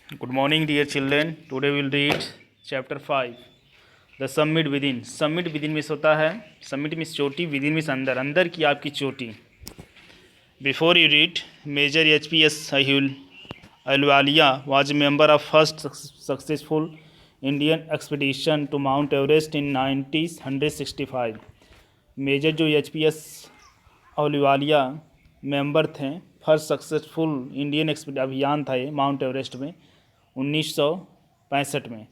Good morning, dear children. Today we will read chapter 5. The summit within. Summit within means होता है, summit means चोटी, within means अंदर, अंदर की आपकी चोटी. Before you read, Major HPS Ahluwalia was a member of first successful Indian expedition to Mount Everest in 1965. Major जो HPS ahluwalia member थे, फर्स्ट सक्सेसफुल इंडियन अभियान था ये माउंट एवरेस्ट में 1965 में.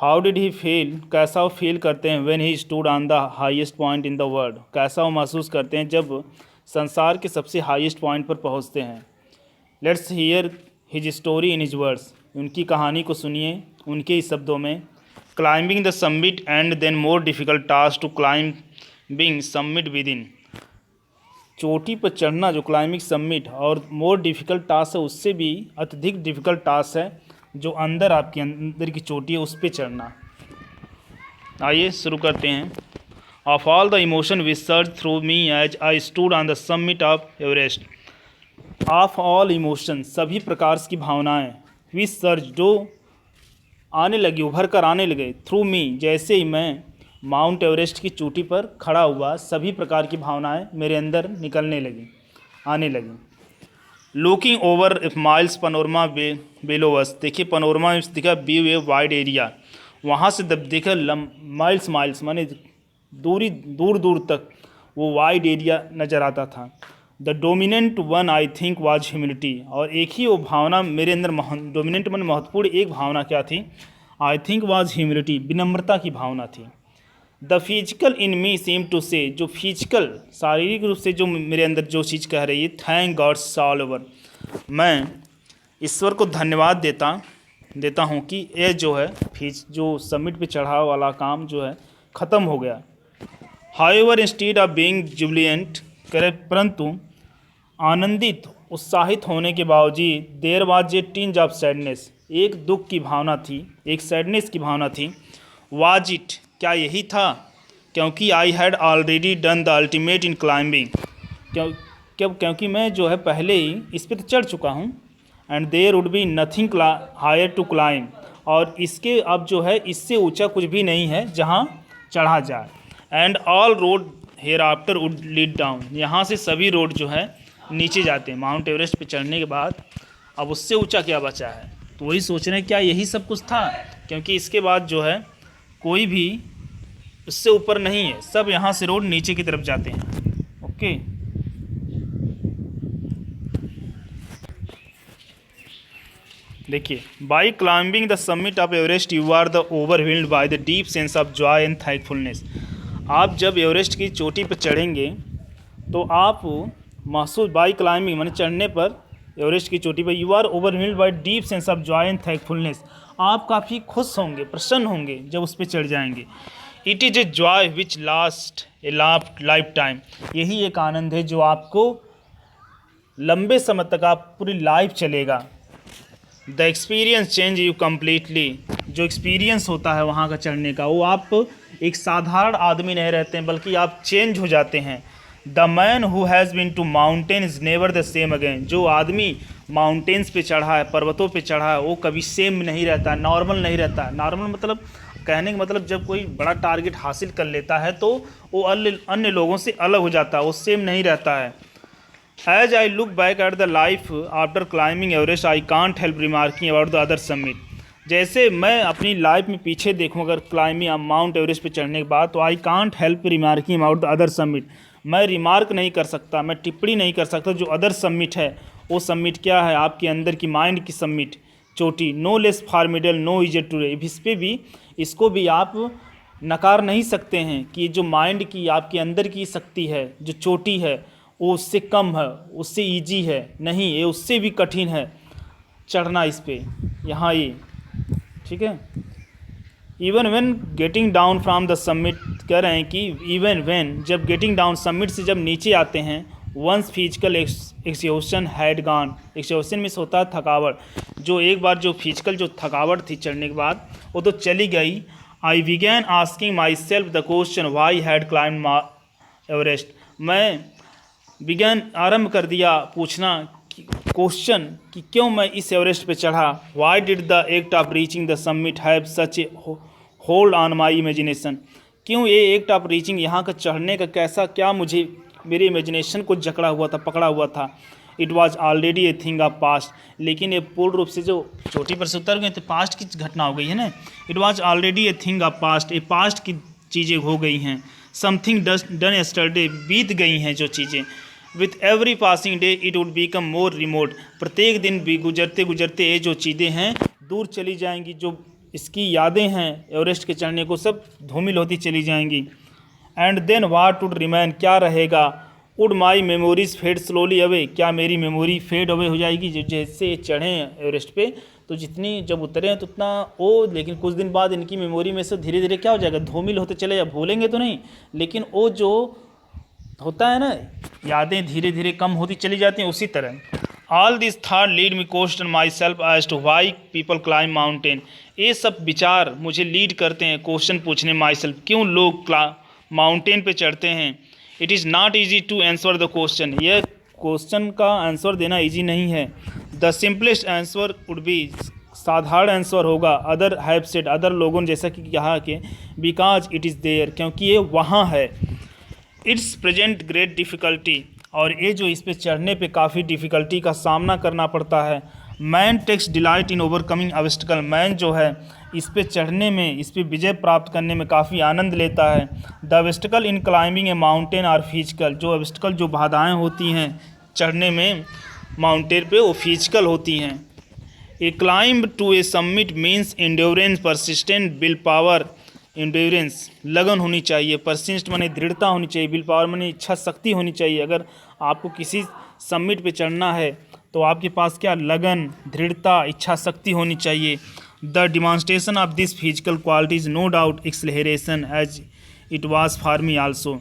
हाउ डिड ही फील, कैसा वो feel करते हैं when he stood on the highest point in the world, कैसा वो महसूस करते हैं जब संसार के सबसे हाईएस्ट पॉइंट पर पहुंचते हैं. Let's hear his story in his words, उनकी कहानी को सुनिए उनके ही शब्दों में. Climbing the summit and then more difficult task to climbing summit with in. चोटी पर चढ़ना जो क्लाइंबिंग समिट और मोर डिफ़िकल्ट टास्क है, उससे भी अत्यधिक डिफ़िकल्ट टास्क है जो अंदर आपके अंदर की चोटी है उस पर चढ़ना. आइए शुरू करते हैं. Of all the emotion which surge through me as I stood on the summit of Everest. Of all emotion, सभी प्रकार की भावनाएं, विच सर्ज जो आने लगी, उभर कर आने लगे, थ्रू मी जैसे ही मैं माउंट एवरेस्ट की चोटी पर खड़ा हुआ, सभी प्रकार की भावनाएं मेरे अंदर निकलने लगी, आने लगी. लुकिंग ओवर माइल्स पनोरमा बेलो अस, देखिए पनोरमा में दिखा व्यू ए वाइड एरिया, वहाँ से देखा माइल्स माइल्स माने दूरी दूर दूर तक वो वाइड एरिया नज़र आता था. The dominant one I think was humility, और एक ही वो भावना मेरे अंदर डोमिनेंट मन महत्वपूर्ण एक भावना क्या थी, आई थिंक वाज ह्यूमिलिटी, विनम्रता की भावना थी. The physical in me seem to say, जो फिजिकल शारीरिक रूप से जो मेरे अंदर जो चीज़ कह रही है, थैंक गॉड्स ऑल ओवर, मैं ईश्वर को धन्यवाद देता हूँ कि ये जो है जो समिट पे चढ़ाव वाला काम जो है ख़त्म हो गया. However instead of being jubilant करे, परंतु आनंदित उत्साहित होने के बावजूद there was a tinge of sadness, एक दुख की भावना थी, एक सैडनेस की भावना थी. वाज इट, क्या यही था, क्योंकि I had already done the ultimate in climbing, क्योंकि मैं जो है पहले ही इस पर तो चढ़ चुका हूँ. And there would be nothing higher to climb, और इसके अब जो है इससे ऊंचा कुछ भी नहीं है जहाँ चढ़ा जाए. And all road hereafter would lead down, यहाँ से सभी रोड जो है नीचे जाते हैं. माउंट एवरेस्ट पे चढ़ने के बाद अब उससे ऊंचा क्या बचा है, तो वही सोच रहे हैं क्या यही सब कुछ था, क्योंकि इसके बाद जो है कोई भी उससे ऊपर नहीं है, सब यहाँ से रोड नीचे की तरफ जाते हैं. ओके, देखिए, by climbing the summit of Everest you are the overwhelmed by the deep sense of joy and thankfulness. आप जब एवरेस्ट की चोटी पर चढ़ेंगे तो आप महसूस, बाई क्लाइंबिंग माने चढ़ने पर एवरेस्ट की चोटी पर, you are overwhelmed by deep sense of joy and thankfulness, आप काफ़ी खुश होंगे, प्रसन्न होंगे जब उस पर चढ़ जाएंगे. It is a joy which last A life time, यही एक आनंद है जो आपको लंबे समय तक आप पूरी लाइफ चलेगा. The experience change you completely, जो एक्सपीरियंस होता है वहाँ का चढ़ने का, वो आप एक साधारण आदमी नहीं रहते हैं बल्कि आप चेंज हो जाते हैं. The man who has been to mountain is never the same again, जो आदमी माउंटेन्स पे चढ़ा है, पर्वतों पे चढ़ा है, वो कभी सेम नहीं रहता, नॉर्मल नहीं रहता. नॉर्मल मतलब कहने का मतलब जब कोई बड़ा टारगेट हासिल कर लेता है तो वो अन्य लोगों से अलग हो जाता है, वो सेम नहीं रहता है. As I look back at the life after climbing Everest I can't help remarking about the other summit. जैसे मैं अपनी लाइफ में पीछे देखूँ अगर क्लाइंबिंग माउंट एवरेस्ट पे चढ़ने के बाद, तो I can't help remarking about the other summit, मैं रिमार्क नहीं कर सकता, मैं टिप्पणी नहीं कर सकता जो अदर समिट है. वो समिट क्या है, आपके अंदर की माइंड की समिट, चोटी. नो लेस फॉर्मिडल नो इजर टू, इस पर भी इसको भी आप नकार नहीं सकते हैं कि जो माइंड की आपके अंदर की शक्ति है, जो चोटी है, वो उससे कम है, उससे इजी है नहीं, ये उससे भी कठिन है चढ़ना इस पे, यहाँ ये ठीक है. Even when getting down from the summit, कह रहे हैं कि इवन व्हेन, जब गेटिंग डाउन समिट से जब नीचे आते हैं, वंस फिजिकल एक्सहॉशन हैड गॉन, एक्सहॉशन में होता है थकावट, जो एक बार जो फिजिकल जो थकावट थी चढ़ने के बाद वो तो चली गई. आई began asking my self the question Y had climb Everest, मैं बिगैन आरंभ कर दिया पूछना क्वेश्चन कि क्यों मैं इस एवरेस्ट पे चढ़ा, why did the act of reaching the summit have such A hold on my imagination, क्यों ये एक्ट ऑफ रीचिंग यहाँ का चढ़ने का कैसा क्या मुझे मेरे इमेजिनेशन को जकड़ा हुआ था, पकड़ा हुआ था। It was already a thing of past, लेकिन ये पूर्ण रूप से जो चोटी पर से उतर गए तो पास्ट की घटना हो गई है ना। It was already a thing of past, ये पास्ट की चीज़ें हो गई हैं। समथिंग डन यस्टरडे, बीत गई हैं जो चीज़ें। With every passing day it would become more remote, प्रत्येक दिन भी गुजरते गुजरते ये जो चीज़ें हैं दूर चली जाएंगी, जो इसकी यादें हैं एवरेस्ट के चढ़ने को सब धूमिल होती चली जाएंगी। And then what would remain, क्या रहेगा। Would my memories fade slowly away, क्या मेरी मेमोरी फेड अवे हो जाएगी। जो जैसे चढ़े हैं एवरेस्ट पे तो जितनी जब उतरे हैं तो उतना वो, लेकिन कुछ दिन बाद इनकी मेमोरी में से धीरे धीरे क्या हो जाएगा, धूमिल होते चले जाए, भूलेंगे तो नहीं, लेकिन वो जो होता है ना यादें धीरे धीरे कम होती चली जाती हैं, उसी तरह। All this thought lead me question myself as to why people climb mountain, ये सब विचार मुझे लीड करते हैं क्वेश्चन पूछने माई सेल्फ, क्यों लोग माउंटेन पे चढ़ते हैं। It is not easy to answer the question, यह क्वेश्चन का आंसर देना ईजी नहीं है। The simplest answer would be, साधारण आंसर होगा। अदर हैव सेड, अदर लोगों ने जैसा कि कहा कि बिकॉज इट इज़ देयर, क्योंकि ये वहाँ है। इट्स प्रेजेंट ग्रेट डिफ़िकल्टी, और ये जो इस पे चढ़ने पे काफ़ी डिफ़िकल्टी का सामना करना पड़ता है। Man takes delight in overcoming obstacle, man जो है इस पे चढ़ने में, इस पे विजय प्राप्त करने में काफ़ी आनंद लेता है। The obstacle in climbing a mountain are physical, जो ऑब्स्टिकल जो बाधाएँ होती हैं चढ़ने में माउंटेन पे वो फिजिकल होती हैं। A climb to a summit means endurance, persistent, will power. Endurance लगन होनी चाहिए, परसिस्ट माने दृढ़ता होनी चाहिए, विल पावर माने इच्छा शक्ति होनी चाहिए। अगर आपको किसी समिट पे चढ़ना है तो आपके पास क्या लगन, दृढ़ता, इच्छा शक्ति होनी चाहिए। The demonstration of this physical qualities no doubt acceleration as it was for me also.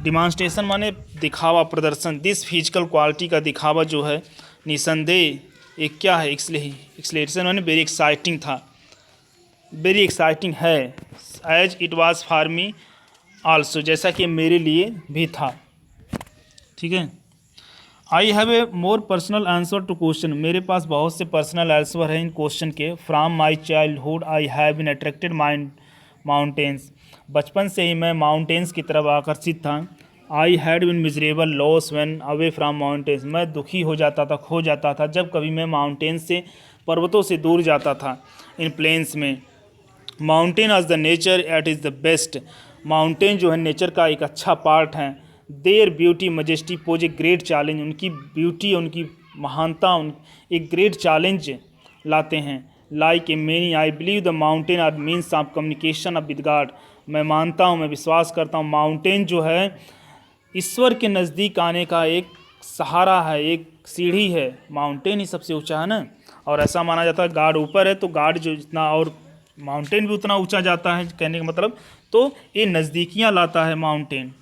Demonstration माने दिखावा, प्रदर्शन। दिस फिजिकल क्वालिटी का दिखावा जो है निसंदेह एक क्या है, एक्सलरेशन माने वेरी एक्साइटिंग था, वेरी एक्साइटिंग है। As it was for me also, जैसा कि मेरे लिए भी था। ठीक है। I have a more personal answer to question, मेरे पास बहुत से पर्सनल आंसर हैं इन क्वेश्चन के। From my childhood I have been attracted mountains, बचपन से ही मैं माउंटेन्स की तरफ आकर्षित था। I had been miserable loss when away from mountains, मैं दुखी हो जाता था, खो जाता था जब कभी मैं माउंटेन्स से, पर्वतों से दूर जाता था। इन प्लेन्स में mountain as the nature at is the best, mountain जो है नेचर का एक अच्छा पार्ट है। Their beauty majesty pose a great challenge, उनकी ब्यूटी, उनकी महानता एक ग्रेट चैलेंज लाते हैं। Like a many I believe the mountain are means of communication of with God, मैं मानता हूँ, मैं विश्वास करता हूँ माउंटेन जो है ईश्वर के नज़दीक आने का एक सहारा है, एक सीढ़ी है। माउंटेन ही सबसे ऊंचा है ना, और ऐसा माना जाता है गॉड ऊपर है तो गॉड जो जितना और माउंटेन भी उतना ऊंचा जाता है, कहने का मतलब तो ये नज़दीकियाँ लाता है माउंटेन।